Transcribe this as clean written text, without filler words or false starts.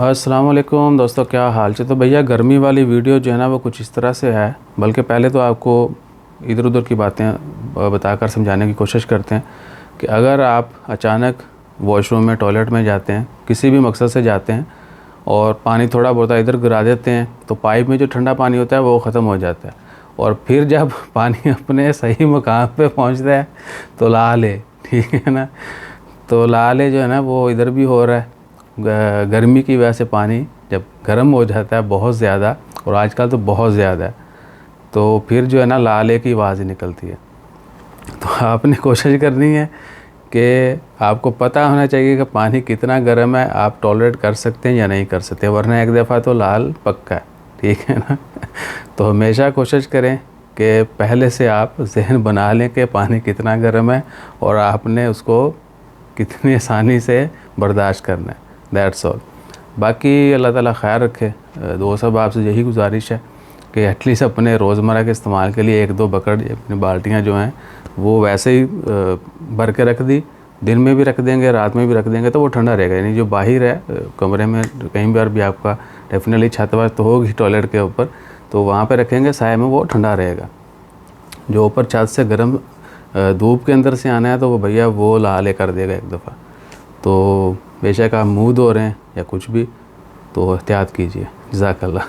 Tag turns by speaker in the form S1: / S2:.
S1: अस्सलाम वालेकुम दोस्तों, क्या हाल है। तो भैया गर्मी वाली वीडियो जो है ना वो कुछ इस तरह से है, बल्कि पहले तो आपको इधर उधर की बातें बताकर समझाने की कोशिश करते हैं कि अगर आप अचानक वॉशरूम में टॉयलेट में जाते हैं, किसी भी मकसद से जाते हैं और पानी थोड़ा बहुत इधर गिरा देते हैं तो पाइप में जो ठंडा पानी होता है वो ख़त्म हो जाता है, और फिर जब पानी अपने सही मुकाम पे पहुंचता है तो लाल है, ठीक है ना। तो लाल है जो है ना वो इधर भी हो रहा है। गर्मी की वजह से पानी जब गर्म हो जाता है बहुत ज़्यादा, और आजकल तो बहुत ज़्यादा है, तो फिर जो है ना लाले की आवाज़ ही निकलती है। तो आपने कोशिश करनी है कि आपको पता होना चाहिए कि पानी कितना गर्म है, आप टॉलरेट कर सकते हैं या नहीं कर सकते, वरना एक दफ़ा तो लाल पक्का है, ठीक है ना। तो हमेशा कोशिश करें कि पहले से आप जहन बना लें कि पानी कितना गर्म है और आपने उसको कितनी आसानी से बर्दाश्त करना है। That's all. बाकी अल्लाह ताला ख़ैर रखे। दोस्त साहब आपसे यही गुजारिश है कि एटलीस्ट अपने रोज़मर्रा के इस्तेमाल के लिए एक दो बकेट अपनी बाल्टियाँ जो हैं वो वैसे ही भर के रख दी, दिन में भी रख देंगे रात में भी रख देंगे तो वो ठंडा रहेगा। यानी जो बाहर है कमरे में कहीं बार भी आपका डेफिनेटली छत वत तो होगी टॉयलेट के ऊपर, तो वहाँ पे रखेंगे साए में, वो ठंडा रहेगा। जो ऊपर छत से गर्म धूप के अंदर से आना है तो वो भैया वो ला ले कर देगा एक दफ़ा। तो बेशक आप मुँह धो रहे हैं या कुछ भी, तो एहतियात कीजिए। जज़ाकल्लाह।